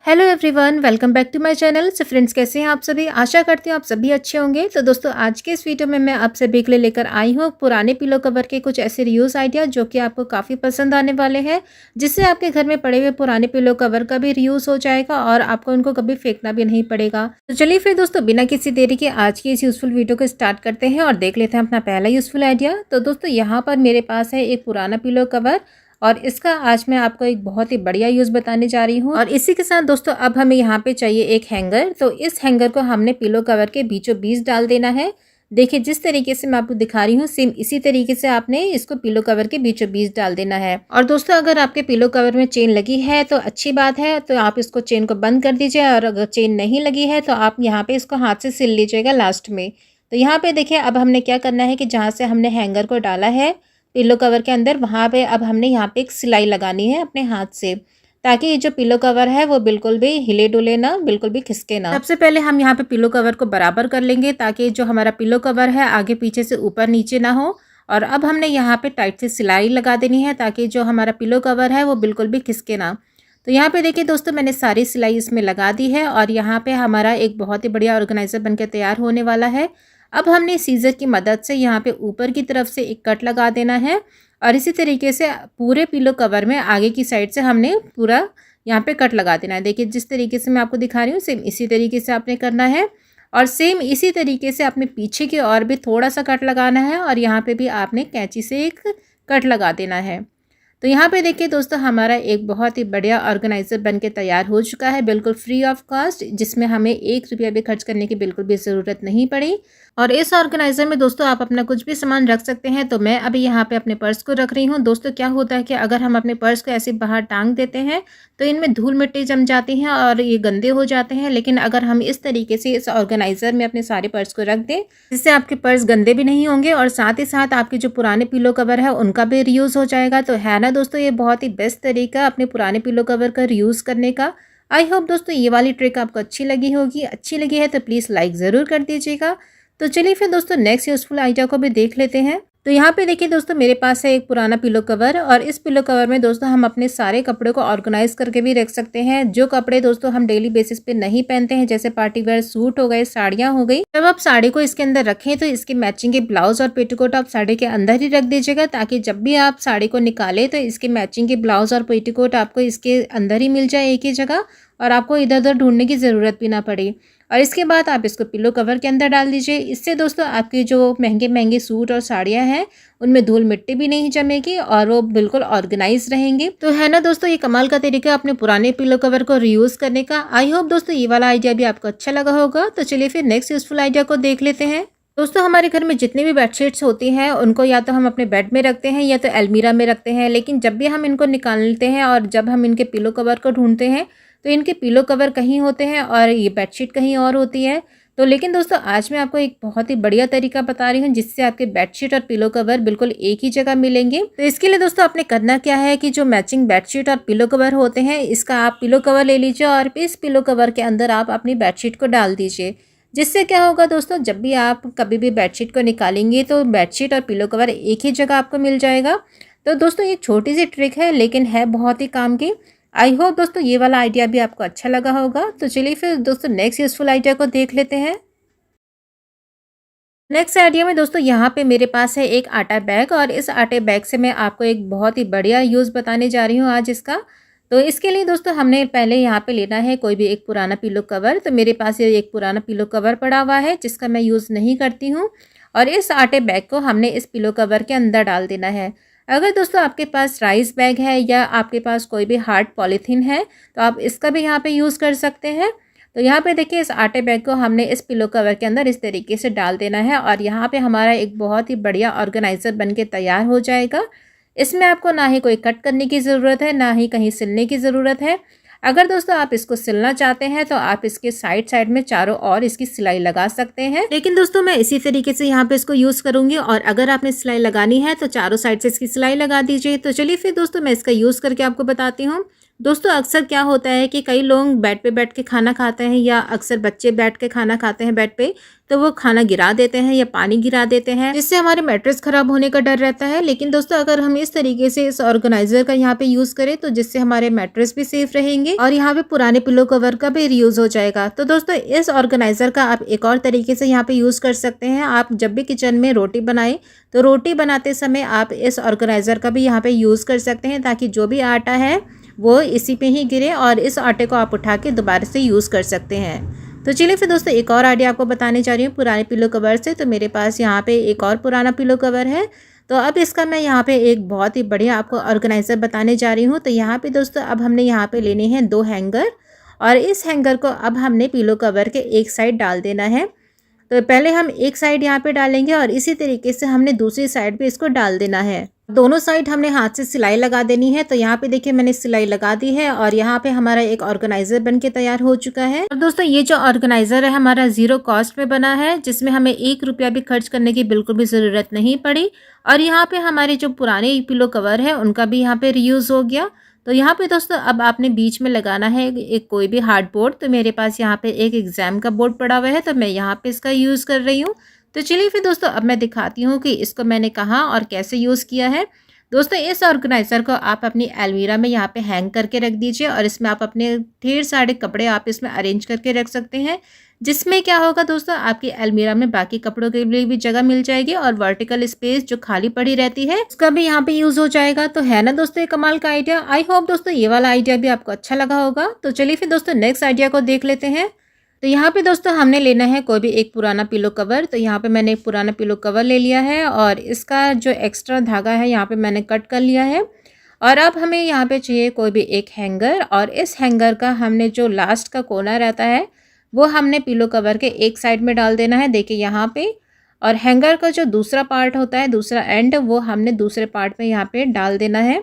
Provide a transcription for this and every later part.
Hello everyone, welcome back to my channel. So friends, कैसे हैं आप सभी। आशा करती हूँ आप सभी अच्छे होंगे। तो दोस्तों, आज के इस वीडियो में मैं आप सभी के लिए लेकर आई हूँ पुराने पिलो कवर के कुछ ऐसे रीयूज आइडिया जो कि आपको काफ़ी पसंद आने वाले हैं, जिससे आपके घर में पड़े हुए पुराने पिलो कवर का भी रीयूज हो जाएगा और आपको उनको कभी फेंकना भी नहीं पड़ेगा। तो चलिए फिर दोस्तों, बिना किसी देरी के आज की इस यूजफुल वीडियो को स्टार्ट करते हैं और देख लेते हैं अपना पहला यूजफुल आइडिया। तो दोस्तों, यहाँ पर मेरे पास है एक पुराना पिलो कवर और इसका आज मैं आपको एक बहुत ही बढ़िया यूज़ बताने जा रही हूँ। और इसी के साथ दोस्तों, अब हमें यहाँ पे चाहिए एक हैंगर। तो इस हैंगर को हमने पिलो कवर के बीचों बीच डाल देना है। देखिए, जिस तरीके से मैं आपको दिखा रही हूँ, सेम इसी तरीके से आपने इसको पिलो कवर के बीचों बीच डाल देना है। और दोस्तों, अगर आपके पिलो कवर में चेन लगी है तो अच्छी बात है, तो आप इसको चेन को बंद कर दीजिए। और अगर चेन नहीं लगी है तो आप यहाँ पे इसको हाथ से सिल लीजिएगा लास्ट में। तो यहाँ पे देखिए, अब हमने क्या करना है कि जहाँ से हमने हैंगर को डाला है पिलो कवर के अंदर, वहाँ पे अब हमने यहाँ पे एक सिलाई लगानी है अपने हाथ से, ताकि ये जो पिलो कवर है वो बिल्कुल भी हिले डुले ना, बिल्कुल भी खिसके ना। सबसे पहले हम यहाँ पे पिलो कवर को बराबर कर लेंगे, ताकि जो हमारा पिलो कवर है आगे पीछे से ऊपर नीचे ना हो। और अब हमने यहाँ पे टाइट से सिलाई लगा देनी है, ताकि जो हमारा पिलो कवर है वो बिल्कुल भी खिसके ना। तो यहाँ पे देखिए दोस्तों, मैंने सारी सिलाई इसमें लगा दी है और यहाँ पे हमारा एक बहुत ही बढ़िया ऑर्गेनाइजर बनकर तैयार होने वाला है। अब हमने सीजर की मदद से यहाँ पे ऊपर की तरफ से एक कट लगा देना है और इसी तरीके से पूरे पिलो कवर में आगे की साइड से हमने पूरा यहाँ पे कट लगा देना है। देखिए, जिस तरीके से मैं आपको दिखा रही हूँ, सेम इसी तरीके से आपने करना है। और सेम इसी तरीके से अपने पीछे की ओर भी थोड़ा सा कट लगाना है और यहाँ पे भी आपने कैंची से एक कट लगा देना है। तो यहाँ पे देखिए दोस्तों, हमारा एक बहुत ही बढ़िया ऑर्गेनाइजर बनके तैयार हो चुका है, बिल्कुल फ्री ऑफ कॉस्ट, जिसमें हमें 1 रुपया भी खर्च करने की बिल्कुल भी ज़रूरत नहीं पड़ी। और इस ऑर्गेनाइजर में दोस्तों आप अपना कुछ भी सामान रख सकते हैं। तो मैं अभी यहाँ पे अपने पर्स को रख रही हूँ। दोस्तों, क्या होता है कि अगर हम अपने पर्स को ऐसे बाहर टांग देते हैं तो इनमें धूल मिट्टी जम जाती हैं और ये गंदे हो जाते हैं। लेकिन अगर हम इस तरीके से इस ऑर्गेनाइजर में अपने सारे पर्स को रख दें, जिससे आपके पर्स गंदे भी नहीं होंगे और साथ ही साथ आपके जो पुराने पिलो कवर है उनका भी रीयूज़ हो जाएगा। तो है ना दोस्तों, ये बहुत ही बेस्ट तरीका अपने पुराने पिलो कवर का रीयूज़ करने का। आई होप दोस्तों ये वाली ट्रिक आपको अच्छी लगी होगी। अच्छी लगी है तो प्लीज़ लाइक ज़रूर कर दीजिएगा। तो चलिए फिर दोस्तों, नेक्स्ट यूजफुल आइडिया को भी देख लेते हैं। तो यहाँ पे देखिए दोस्तों, मेरे पास है एक पुराना पिलो कवर और इस पिलो कवर में दोस्तों हम अपने सारे कपड़े को ऑर्गेनाइज करके भी रख सकते हैं। जो कपड़े दोस्तों हम डेली बेसिस पे नहीं पहनते हैं, जैसे पार्टी वेयर सूट हो गए, साड़ियाँ हो गई, जब आप साड़ी को इसके अंदर रखें तो इसके मैचिंग के ब्लाउज और पेटीकोट आप साड़ी के अंदर ही रख दीजिएगा, ताकि जब भी आप साड़ी को निकालें तो इसके मैचिंग के ब्लाउज और पेटीकोट आपको इसके अंदर ही मिल जाए एक ही जगह, और आपको इधर उधर ढूंढने की ज़रूरत भी ना पड़े। और इसके बाद आप इसको पिलो कवर के अंदर डाल दीजिए। इससे दोस्तों आपके जो महंगे महंगे सूट और साड़ियाँ हैं उनमें धूल मिट्टी भी नहीं जमेगी और वो बिल्कुल ऑर्गेनाइज रहेंगे। तो है ना दोस्तों, ये कमाल का तरीका अपने पुराने पिलो कवर को रीयूज़ करने का। आई होप दोस्तों ये वाला आइडिया भी आपको अच्छा लगा होगा। तो चलिए फिर नेक्स्ट यूजफुल आइडिया को देख लेते हैं। दोस्तों, हमारे घर में जितनी भी बेडशीट्स होती हैं उनको या तो हम अपने बेड में रखते हैं या तो अलमीरा में रखते हैं। लेकिन जब भी हम इनको निकालते हैं और जब हम इनके पिलो कवर को ढूंढते हैं तो इनके पिलो कवर कहीं होते हैं और ये बेडशीट कहीं और होती है। तो लेकिन दोस्तों, आज मैं आपको एक बहुत ही बढ़िया तरीका बता रही हूँ, जिससे आपके बेडशीट और पिलो कवर बिल्कुल एक ही जगह मिलेंगे। तो इसके लिए दोस्तों आपने करना क्या है कि जो मैचिंग बेडशीट और पिलो कवर होते हैं, इसका आप पिलो कवर ले लीजिए और इस पिलो कवर के अंदर आप अपनी बेडशीट को डाल दीजिए। जिससे क्या होगा दोस्तों, जब भी आप कभी भी बेडशीट को निकालेंगे तो बेडशीट और पिलो कवर एक ही जगह आपको मिल जाएगा। तो दोस्तों, ये छोटी सी ट्रिक है लेकिन है बहुत ही काम की। आई होप दोस्तों ये वाला आइडिया भी आपको अच्छा लगा होगा। तो चलिए फिर दोस्तों, नेक्स्ट यूजफुल आइडिया को देख लेते हैं। नेक्स्ट आइडिया में दोस्तों, यहाँ पे मेरे पास है एक आटा बैग और इस आटे बैग से मैं आपको एक बहुत ही बढ़िया यूज़ बताने जा रही हूँ आज इसका। तो इसके लिए दोस्तों हमने पहले यहाँ पे लेना है कोई भी एक पुराना पिलो कवर। तो मेरे पास ये एक पुराना पिलो कवर पड़ा हुआ है जिसका मैं यूज़ नहीं करती हूँ, और इस आटे बैग को हमने इस पिलो कवर के अंदर डाल देना है। अगर दोस्तों आपके पास राइस बैग है या आपके पास कोई भी हार्ड पॉलीथीन है तो आप इसका भी यहाँ पे यूज़ कर सकते हैं। तो यहाँ पे देखिए, इस आटे बैग को हमने इस पिलो कवर के अंदर इस तरीके से डाल देना है और यहाँ पे हमारा एक बहुत ही बढ़िया ऑर्गेनाइजर बनके तैयार हो जाएगा। इसमें आपको ना ही कोई कट करने की ज़रूरत है, ना ही कहीं सिलने की ज़रूरत है। अगर दोस्तों आप इसको सिलना चाहते हैं तो आप इसके साइड साइड में चारों ओर इसकी सिलाई लगा सकते हैं। लेकिन दोस्तों मैं इसी तरीके से यहाँ पे इसको यूज़ करूँगी, और अगर आपने सिलाई लगानी है तो चारों साइड से इसकी सिलाई लगा दीजिए। तो चलिए फिर दोस्तों, मैं इसका यूज़ करके आपको बताती हूँ। दोस्तों अक्सर क्या होता है कि कई लोग बेड पे बैठ के खाना खाते हैं या अक्सर बच्चे बैठ के खाना खाते हैं बेड पे, तो वो खाना गिरा देते हैं या पानी गिरा देते हैं, जिससे हमारे मैट्रेस खराब होने का डर रहता है। लेकिन दोस्तों अगर हम इस तरीके से इस ऑर्गेनाइजर का यहाँ पे यूज करें तो जिससे हमारे मैट्रेस भी सेफ रहेंगे और यहाँ पे पुराने पिलो कवर का भी रीयूज हो जाएगा। तो दोस्तों इस ऑर्गेनाइजर का आप एक और तरीके से यहाँ पे यूज कर सकते हैं। आप जब भी किचन में रोटी बनाए तो रोटी बनाते समय आप इस ऑर्गेनाइजर का भी यहाँ पे यूज कर सकते हैं, ताकि जो भी आटा है वो इसी पे ही गिरे और इस आटे को आप उठा के दोबारा से यूज़ कर सकते हैं। तो चलिए फिर दोस्तों एक और आइडिया आपको बताने जा रही हूँ पुराने पिलो कवर से। तो मेरे पास यहाँ पे एक और पुराना पिलो कवर है, तो अब इसका मैं यहाँ पे एक बहुत ही बढ़िया आपको ऑर्गेनाइज़र बताने जा रही हूँ। तो यहाँ पे दोस्तों अब हमने यहाँ पे लेने हैं 2 हैंगर और इस हैंगर को अब हमने पिलो कवर के एक साइड डाल देना है। तो पहले हम एक साइड यहाँ पे डालेंगे और इसी तरीके से हमने दूसरी साइड पे इसको डाल देना है। दोनों साइड हमने हाथ से सिलाई लगा देनी है। तो यहाँ पे देखिए मैंने सिलाई लगा दी है और यहाँ पे हमारा एक ऑर्गेनाइजर बन के तैयार हो चुका है। और दोस्तों ये जो ऑर्गेनाइजर है हमारा 0 कॉस्ट में बना है, जिसमें हमें 1 रुपया भी खर्च करने की बिल्कुल भी ज़रूरत नहीं पड़ी। और यहाँ पे हमारे जो पुराने पिलो कवर है उनका भी यहाँ पे रीयूज़ हो गया। तो यहाँ पे दोस्तों अब आपने बीच में लगाना है एक कोई भी हार्ड बोर्ड। तो मेरे पास यहाँ पे एक एग्जाम का बोर्ड पड़ा हुआ है, तो मैं यहाँ पे इसका यूज़ कर रही हूँ। तो चलिए फिर दोस्तों अब मैं दिखाती हूँ कि इसको मैंने कहाँ और कैसे यूज़ किया है। दोस्तों इस ऑर्गेनाइज़र को आप अपनी अलमीरा में यहाँ पे हैंग करके रख दीजिए और इसमें आप अपने ढेर सारे कपड़े आप इसमें अरेंज करके रख सकते हैं, जिसमें क्या होगा दोस्तों आपकी अलमीरा में बाकी कपड़ों के लिए भी जगह मिल जाएगी और वर्टिकल स्पेस जो खाली पड़ी रहती है उसका भी यहाँ पे यूज हो जाएगा। तो है ना दोस्तों ये कमाल का आइडिया। आई होप दोस्तों ये वाला आइडिया भी आपको अच्छा लगा होगा। तो चलिए फिर दोस्तों नेक्स्ट आइडिया को देख लेते हैं। तो यहाँ पे दोस्तों हमने लेना है कोई भी एक पुराना पिलो कवर। तो यहाँ पे मैंने एक पुराना पिलो कवर ले लिया है और इसका जो एक्स्ट्रा धागा है यहाँ पे मैंने कट कर लिया है। और अब हमें यहाँ पे चाहिए कोई भी एक हैंगर और इस हैंगर का हमने जो लास्ट का कोना रहता है वो हमने पिलो कवर के एक साइड में डाल देना है, देखिए यहाँ पे। और हैंगर का जो दूसरा पार्ट होता है, दूसरा एंड, वो हमने दूसरे पार्ट में यहाँ पे डाल देना है।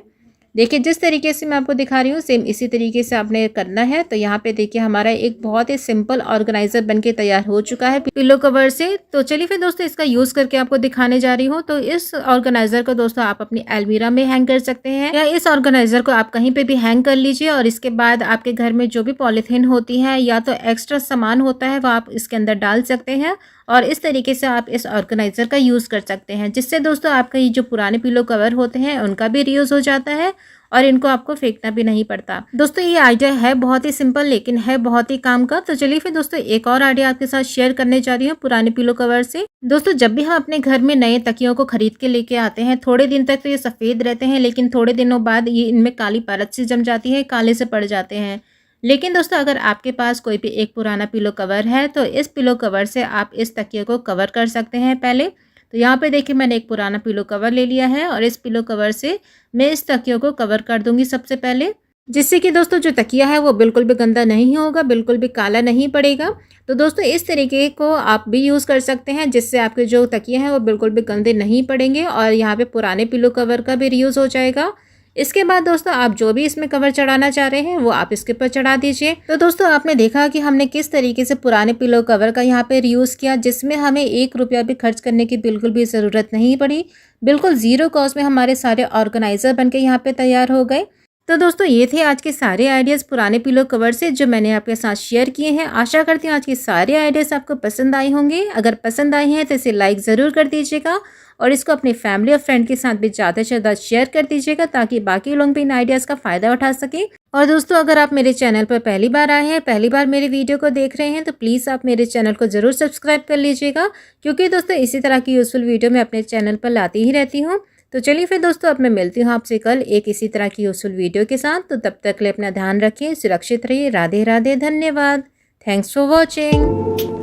देखिए जिस तरीके से मैं आपको दिखा रही हूँ सेम इसी तरीके से आपने करना है। तो यहाँ पे देखिए हमारा एक बहुत ही सिंपल ऑर्गेनाइजर बनके तैयार हो चुका है पिलो कवर से। तो चलिए फिर दोस्तों इसका यूज़ करके आपको दिखाने जा रही हूँ। तो इस ऑर्गेनाइजर को दोस्तों आप अपनी अलमीरा में हैंग कर सकते हैं या इस ऑर्गेनाइजर को आप कहीं पे भी हैंग कर लीजिए। और इसके बाद आपके घर में जो भी पॉलीथीन होती है या तो एक्स्ट्रा सामान होता है वो आप इसके अंदर डाल सकते हैं और इस तरीके से आप इस ऑर्गेनाइजर का यूज़ कर सकते हैं, जिससे दोस्तों आपका ये जो पुराने पिलो कवर होते हैं उनका भी रीयूज़ हो जाता है और इनको आपको फेंकना भी नहीं पड़ता। दोस्तों ये आइडिया है बहुत ही सिंपल लेकिन है बहुत ही काम का। तो चलिए फिर दोस्तों एक और आइडिया आपके साथ शेयर करने जा रही हूँ पुराने पिलो कवर से। दोस्तों जब भी हम अपने घर में नए तकियों को खरीद के लेके आते हैं, थोड़े दिन तक तो ये सफ़ेद रहते हैं लेकिन थोड़े दिनों बाद ये इनमें काली परत सी जम जाती है, काले से पड़ जाते हैं। लेकिन दोस्तों अगर आपके पास कोई भी एक पुराना पिलो कवर है तो इस पिलो कवर से आप इस तकिए को कवर कर सकते हैं पहले। तो यहाँ पे देखिए मैंने एक पुराना पिलो कवर ले लिया है और इस पिलो कवर से मैं इस तकियों को कवर कर दूंगी सबसे पहले, जिससे कि दोस्तों जो तकिया है वो बिल्कुल भी गंदा नहीं होगा, बिल्कुल भी काला नहीं पड़ेगा। तो दोस्तों इस तरीके को आप भी यूज़ कर सकते हैं, जिससे आपके जो तकिए हैं वो बिल्कुल भी गंदे नहीं पड़ेंगे और यहाँ पे पुराने पिलो कवर का भी रीयूज़ हो जाएगा। इसके बाद दोस्तों आप जो भी इसमें कवर चढ़ाना चाह रहे हैं वो आप इसके ऊपर चढ़ा दीजिए। तो दोस्तों आपने देखा कि हमने किस तरीके से पुराने पिलो कवर का यहाँ पे रीयूज़ किया, जिसमें हमें 1 रुपया भी खर्च करने की बिल्कुल भी ज़रूरत नहीं पड़ी। बिल्कुल 0 कॉस्ट में हमारे सारे ऑर्गेनाइजर बनके यहाँ पे तैयार हो गए। तो दोस्तों ये थे आज के सारे आइडियाज़ पुराने पिलो कवर से जो मैंने आपके साथ शेयर किए हैं। आशा करती हूँ आज के सारे आइडियाज़ आपको पसंद आए होंगे। अगर पसंद आए हैं तो इसे लाइक ज़रूर कर दीजिएगा और इसको अपनी फैमिली और फ्रेंड के साथ भी ज़्यादा से ज़्यादा शेयर कर दीजिएगा, ताकि बाकी लोग भी इन आइडियाज़ का फ़ायदा उठा सकें। और दोस्तों अगर आप मेरे चैनल पर पहली बार आए हैं, पहली बार मेरे वीडियो को देख रहे हैं, तो प्लीज़ आप मेरे चैनल को ज़रूर सब्सक्राइब कर लीजिएगा, क्योंकि दोस्तों इसी तरह की यूज़फुल वीडियो मैं अपने चैनल पर लाती ही रहती हूँ। तो चलिए फिर दोस्तों अब मैं मिलती हूँ आपसे कल एक इसी तरह की यूज़फुल वीडियो के साथ। तो तब तक के लिए अपना ध्यान रखिए, सुरक्षित रहिए। राधे राधे, धन्यवाद। Thanks for watching.